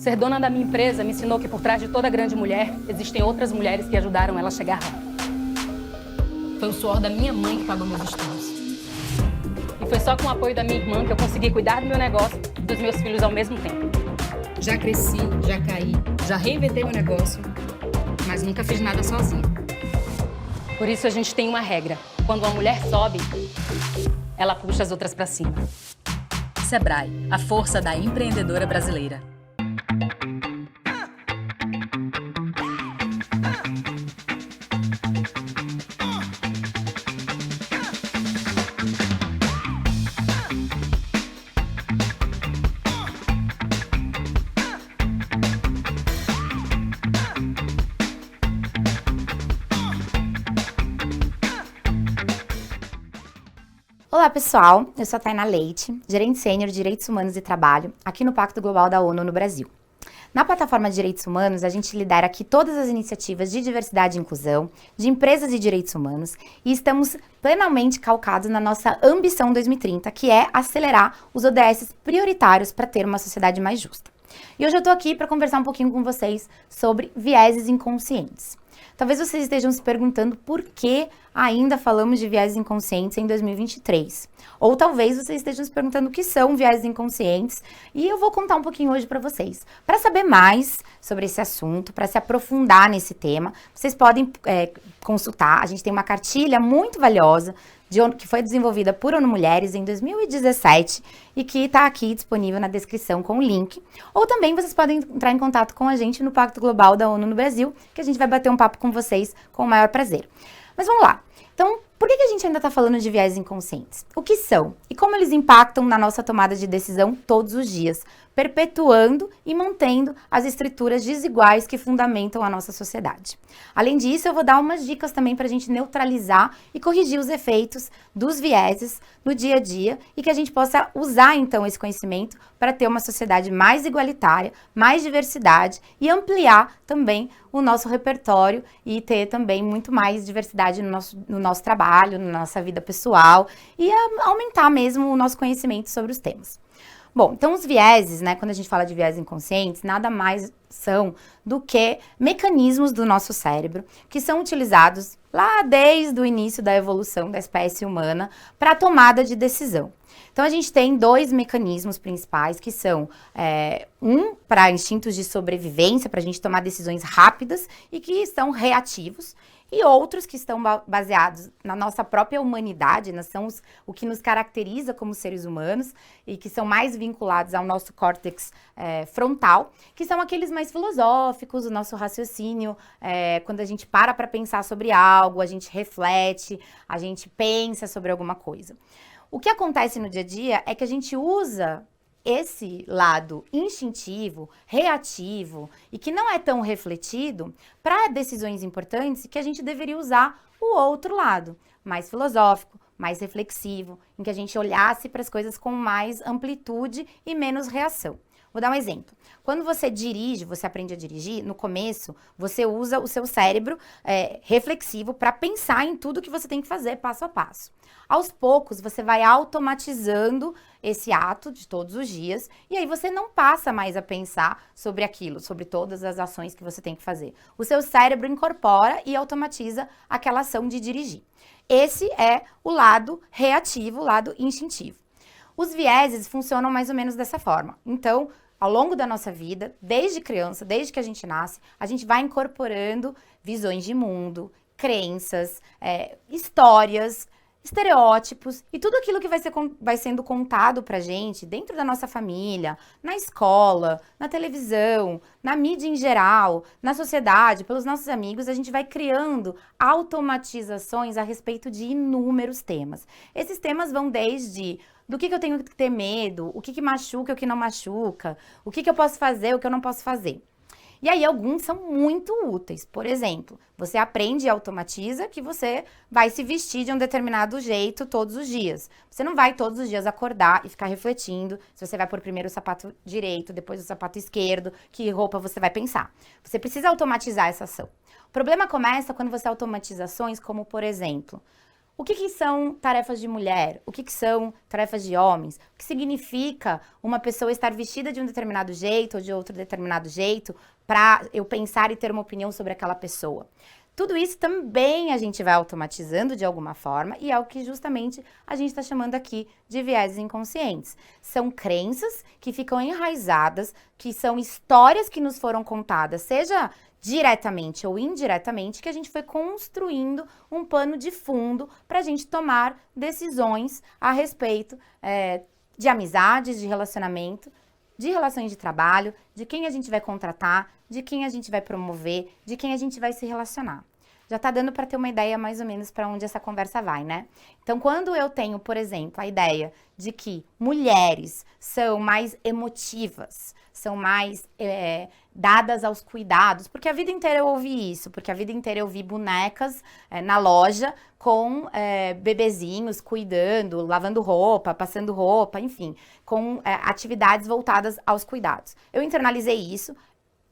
Ser dona da minha empresa me ensinou que por trás de toda grande mulher, existem outras mulheres que ajudaram ela a chegar lá. Foi o suor da minha mãe que pagou meus estudos. E foi só com o apoio da minha irmã que eu consegui cuidar do meu negócio e dos meus filhos ao mesmo tempo. Já cresci, já caí, já reinventei meu negócio, mas nunca fiz nada sozinha. Por isso a gente tem uma regra. Quando uma mulher sobe, ela puxa as outras pra cima. Sebrae, a força da empreendedora brasileira. Olá pessoal, eu sou a Tainá Leite, gerente sênior de Direitos Humanos e Trabalho, aqui no Pacto Global da ONU no Brasil. Na plataforma de Direitos Humanos, a gente lidera aqui todas as iniciativas de diversidade e inclusão, de empresas e direitos humanos, e estamos plenamente calcados na nossa ambição 2030, que é acelerar os ODS prioritários para ter uma sociedade mais justa. E hoje eu tô aqui para conversar um pouquinho com vocês sobre vieses inconscientes. Talvez vocês estejam se perguntando por que ainda falamos de vieses inconscientes em 2023. Ou talvez vocês estejam se perguntando o que são vieses inconscientes, e eu vou contar um pouquinho hoje para vocês. Para saber mais sobre esse assunto, para se aprofundar nesse tema, vocês podem consultar. A gente tem uma cartilha muito valiosa que foi desenvolvida por ONU Mulheres em 2017 e que está aqui disponível na descrição com o link. Ou também vocês podem entrar em contato com a gente no Pacto Global da ONU no Brasil, que a gente vai bater um papo com vocês com o maior prazer. Mas vamos lá. Então, por que a gente ainda está falando de vieses inconscientes? O que são? E como eles impactam na nossa tomada de decisão todos os dias, perpetuando e mantendo as estruturas desiguais que fundamentam a nossa sociedade. Além disso, eu vou dar umas dicas também para a gente neutralizar e corrigir os efeitos dos vieses no dia a dia e que a gente possa usar, então, esse conhecimento para ter uma sociedade mais igualitária, mais diversidade e ampliar também o nosso repertório e ter também muito mais diversidade no nosso trabalho, na nossa vida pessoal e aumentar mesmo o nosso conhecimento sobre os temas. Bom, então os vieses, né, quando a gente fala de vieses inconscientes, nada mais são do que mecanismos do nosso cérebro que são utilizados lá desde o início da evolução da espécie humana para a tomada de decisão. Então a gente tem dois mecanismos principais que são um para instintos de sobrevivência, para a gente tomar decisões rápidas e que estão reativos, e outros que estão baseados na nossa própria humanidade, são o que nos caracteriza como seres humanos e que são mais vinculados ao nosso córtex frontal, que são aqueles mais filosóficos, o nosso raciocínio, quando a gente para pensar sobre algo, a gente reflete, a gente pensa sobre alguma coisa. O que acontece no dia a dia é que a gente usa esse lado instintivo, reativo e que não é tão refletido para decisões importantes que a gente deveria usar o outro lado, mais filosófico, mais reflexivo, em que a gente olhasse para as coisas com mais amplitude e menos reação. Vou dar um exemplo. Quando você dirige, você aprende a dirigir, no começo, você usa o seu cérebro reflexivo para pensar em tudo que você tem que fazer passo a passo. Aos poucos, você vai automatizando esse ato de todos os dias e aí você não passa mais a pensar sobre aquilo, sobre todas as ações que você tem que fazer. O seu cérebro incorpora e automatiza aquela ação de dirigir. Esse é o lado reativo, o lado instintivo. Os vieses funcionam mais ou menos dessa forma. Então, ao longo da nossa vida, desde criança, desde que a gente nasce, a gente vai incorporando visões de mundo, crenças, histórias, estereótipos e tudo aquilo que vai sendo contado pra gente dentro da nossa família, na escola, na televisão, na mídia em geral, na sociedade, pelos nossos amigos, a gente vai criando automatizações a respeito de inúmeros temas. Esses temas vão desde do que eu tenho que ter medo, o que machuca e o que não machuca, o que eu posso fazer, o que eu não posso fazer. E aí alguns são muito úteis. Por exemplo, você aprende e automatiza que você vai se vestir de um determinado jeito todos os dias. Você não vai todos os dias acordar e ficar refletindo se você vai pôr primeiro o sapato direito, depois o sapato esquerdo, que roupa você vai pensar. Você precisa automatizar essa ação. O problema começa quando você automatiza ações como, por exemplo, O que são tarefas de mulher? O que são tarefas de homens? O que significa uma pessoa estar vestida de um determinado jeito ou de outro determinado jeito para eu pensar e ter uma opinião sobre aquela pessoa? Tudo isso também a gente vai automatizando de alguma forma e é o que justamente a gente está chamando aqui de vieses inconscientes. São crenças que ficam enraizadas, que são histórias que nos foram contadas, seja diretamente ou indiretamente, que a gente foi construindo um pano de fundo para a gente tomar decisões a respeito de amizades, de relacionamento, de relações de trabalho, de quem a gente vai contratar, de quem a gente vai promover, de quem a gente vai se relacionar. Já tá dando para ter uma ideia mais ou menos para onde essa conversa vai, né? Então, quando eu tenho, por exemplo, a ideia de que mulheres são mais emotivas, são mais dadas aos cuidados, porque a vida inteira eu ouvi isso, porque a vida inteira eu vi bonecas na loja com bebezinhos cuidando, lavando roupa, passando roupa, enfim, com atividades voltadas aos cuidados. Eu internalizei isso.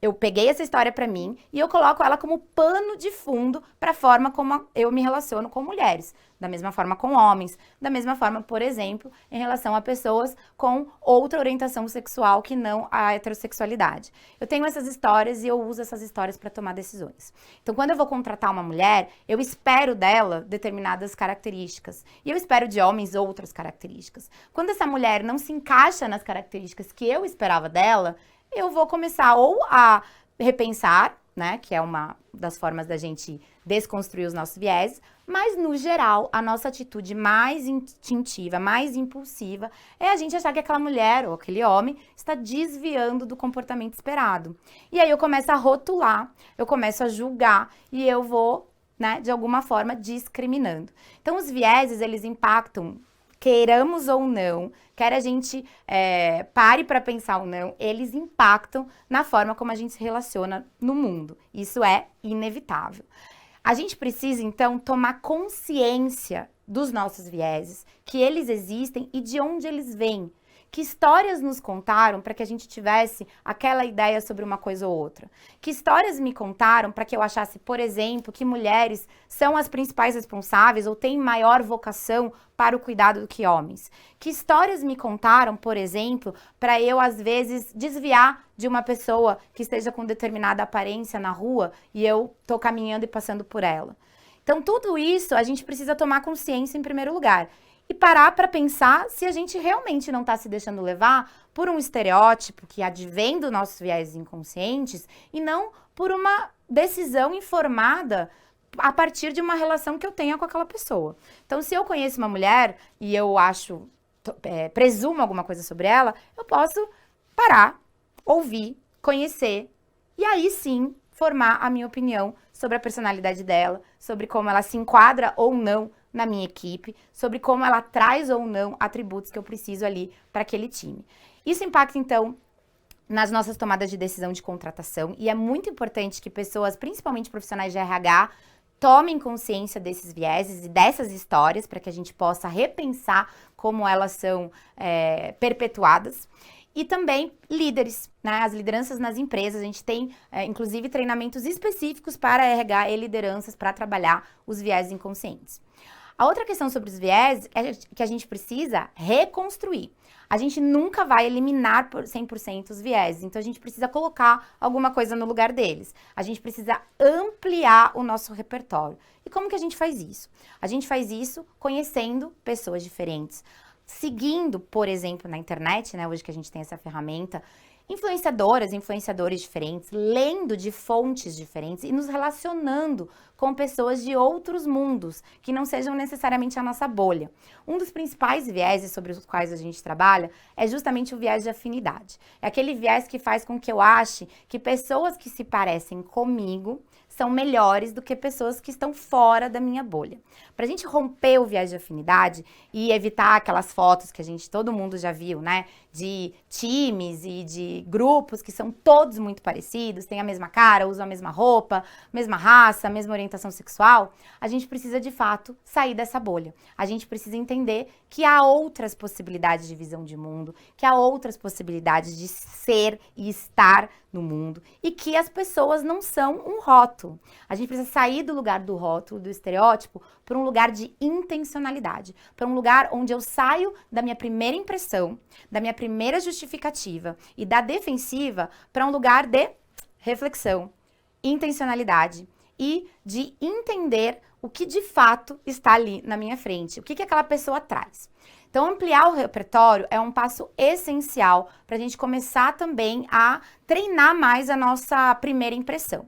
Eu peguei essa história pra mim e eu coloco ela como pano de fundo para a forma como eu me relaciono com mulheres. Da mesma forma com homens, da mesma forma, por exemplo, em relação a pessoas com outra orientação sexual que não a heterossexualidade. Eu tenho essas histórias e eu uso essas histórias para tomar decisões. Então, quando eu vou contratar uma mulher, eu espero dela determinadas características. E eu espero de homens outras características. Quando essa mulher não se encaixa nas características que eu esperava dela, eu vou começar ou a repensar, né, que é uma das formas da gente desconstruir os nossos vieses, mas no geral, a nossa atitude mais instintiva, mais impulsiva, é a gente achar que aquela mulher ou aquele homem está desviando do comportamento esperado. E aí eu começo a rotular, eu começo a julgar e eu vou, né, de alguma forma discriminando. Então os vieses, eles impactam, queiramos ou não, quer a gente pare para pensar ou não, eles impactam na forma como a gente se relaciona no mundo. Isso é inevitável. A gente precisa, então, tomar consciência dos nossos vieses, que eles existem e de onde eles vêm. Que histórias nos contaram para que a gente tivesse aquela ideia sobre uma coisa ou outra? Que histórias me contaram para que eu achasse, por exemplo, que mulheres são as principais responsáveis ou têm maior vocação para o cuidado do que homens? Que histórias me contaram, por exemplo, para eu, às vezes, desviar de uma pessoa que esteja com determinada aparência na rua e eu tô caminhando e passando por ela? Então, tudo isso a gente precisa tomar consciência em primeiro lugar. E parar para pensar se a gente realmente não está se deixando levar por um estereótipo que advém dos nossos viés inconscientes e não por uma decisão informada a partir de uma relação que eu tenha com aquela pessoa. Então, se eu conheço uma mulher e eu acho, presumo alguma coisa sobre ela, eu posso parar, ouvir, conhecer e aí sim formar a minha opinião sobre a personalidade dela, sobre como ela se enquadra ou não na minha equipe, sobre como ela traz ou não atributos que eu preciso ali para aquele time. Isso impacta, então, nas nossas tomadas de decisão de contratação e é muito importante que pessoas, principalmente profissionais de RH, tomem consciência desses vieses e dessas histórias para que a gente possa repensar como elas são perpetuadas. E também líderes, né? As lideranças nas empresas, a gente tem, inclusive, treinamentos específicos para RH e lideranças para trabalhar os vieses inconscientes. A outra questão sobre os viés é que a gente precisa reconstruir. A gente nunca vai eliminar por 100% os viés, então a gente precisa colocar alguma coisa no lugar deles. A gente precisa ampliar o nosso repertório. E como que a gente faz isso? A gente faz isso conhecendo pessoas diferentes, seguindo, por exemplo, na internet, né, hoje que a gente tem essa ferramenta, influenciadoras, influenciadores diferentes, lendo de fontes diferentes e nos relacionando com pessoas de outros mundos, que não sejam necessariamente a nossa bolha. Um dos principais vieses sobre os quais a gente trabalha é justamente o viés de afinidade. É aquele viés que faz com que eu ache que pessoas que se parecem comigo são melhores do que pessoas que estão fora da minha bolha. Para a gente romper o viés de afinidade e evitar aquelas fotos que todo mundo já viu, né? de times e de grupos que são todos muito parecidos, têm a mesma cara, usam a mesma roupa, mesma raça, mesma orientação sexual, a gente precisa de fato sair dessa bolha. A gente precisa entender que há outras possibilidades de visão de mundo, que há outras possibilidades de ser e estar no mundo e que as pessoas não são um rótulo. A gente precisa sair do lugar do rótulo, do estereótipo, para um lugar de intencionalidade, para um lugar onde eu saio da minha primeira impressão, da minha primeira justificativa e da defensiva para um lugar de reflexão, intencionalidade e de entender o que de fato está ali na minha frente, o que aquela pessoa traz. Então, ampliar o repertório é um passo essencial para a gente começar também a treinar mais a nossa primeira impressão.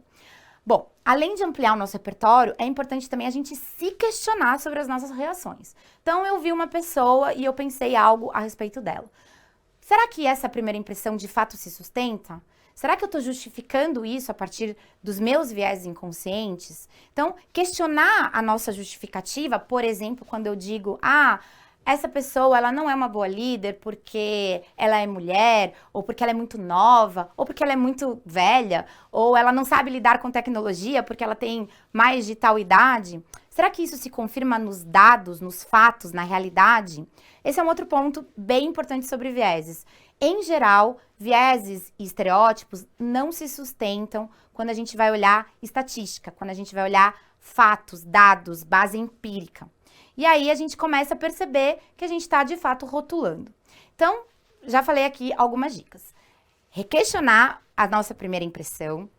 Bom, além de ampliar o nosso repertório, é importante também a gente se questionar sobre as nossas reações. Então, eu vi uma pessoa e eu pensei algo a respeito dela. Será que essa primeira impressão de fato se sustenta? Será que eu estou justificando isso a partir dos meus viés inconscientes? Então, questionar a nossa justificativa, por exemplo, quando eu digo, essa pessoa, ela não é uma boa líder porque ela é mulher, ou porque ela é muito nova, ou porque ela é muito velha, ou ela não sabe lidar com tecnologia porque ela tem mais de tal idade. Será que isso se confirma nos dados, nos fatos, na realidade? Esse é um outro ponto bem importante sobre vieses. Em geral, vieses e estereótipos não se sustentam quando a gente vai olhar estatística, quando a gente vai olhar fatos, dados, base empírica. E aí a gente começa a perceber que a gente está de fato rotulando. Então, já falei aqui algumas dicas. Requestionar a nossa primeira impressão,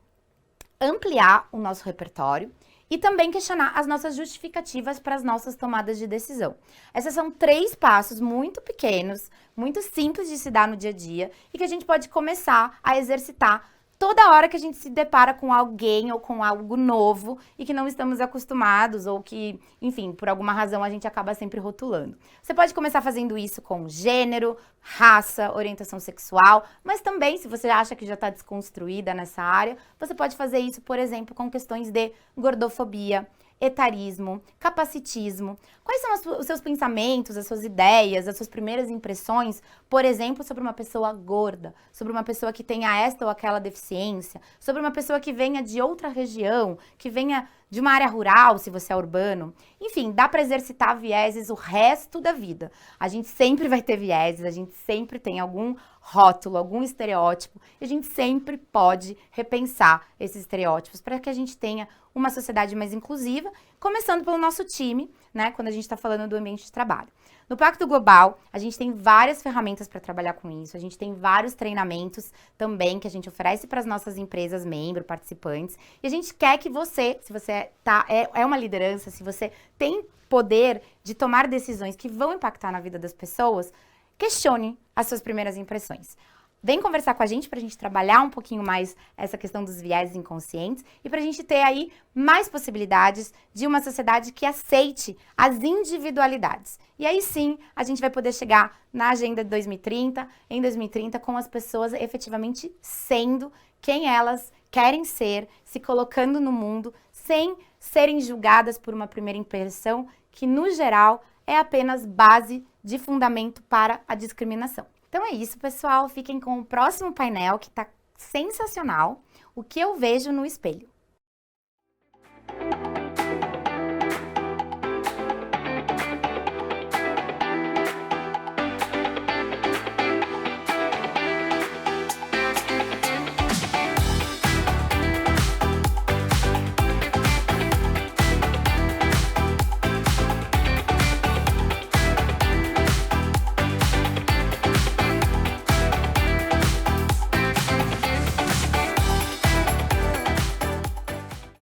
ampliar o nosso repertório e também questionar as nossas justificativas para as nossas tomadas de decisão. Esses são 3 passos muito pequenos, muito simples de se dar no dia a dia e que a gente pode começar a exercitar toda hora que a gente se depara com alguém ou com algo novo e que não estamos acostumados ou que, enfim, por alguma razão a gente acaba sempre rotulando. Você pode começar fazendo isso com gênero, raça, orientação sexual, mas também, se você acha que já está desconstruída nessa área, você pode fazer isso, por exemplo, com questões de gordofobia, etarismo, capacitismo. Quais são os seus pensamentos, as suas ideias, as suas primeiras impressões, por exemplo, sobre uma pessoa gorda, sobre uma pessoa que tenha esta ou aquela deficiência, sobre uma pessoa que venha de outra região, que venha de uma área rural, se você é urbano. Enfim, dá para exercitar vieses o resto da vida. A gente sempre vai ter vieses, a gente sempre tem algum rótulo, algum estereótipo, e a gente sempre pode repensar esses estereótipos para que a gente tenha uma sociedade mais inclusiva, começando pelo nosso time, né, quando a gente está falando do ambiente de trabalho. No Pacto Global, a gente tem várias ferramentas para trabalhar com isso, a gente tem vários treinamentos também que a gente oferece para as nossas empresas, membros, participantes, e a gente quer que você, se você é uma liderança, se você tem poder de tomar decisões que vão impactar na vida das pessoas, questione as suas primeiras impressões. Vem conversar com a gente para a gente trabalhar um pouquinho mais essa questão dos viés inconscientes e para a gente ter aí mais possibilidades de uma sociedade que aceite as individualidades. E aí sim, a gente vai poder chegar na Agenda de 2030, em 2030, com as pessoas efetivamente sendo quem elas querem ser, se colocando no mundo, sem serem julgadas por uma primeira impressão que, no geral, é apenas base de fundamento para a discriminação. Então é isso, pessoal. Fiquem com o próximo painel que está sensacional. O que eu vejo no espelho.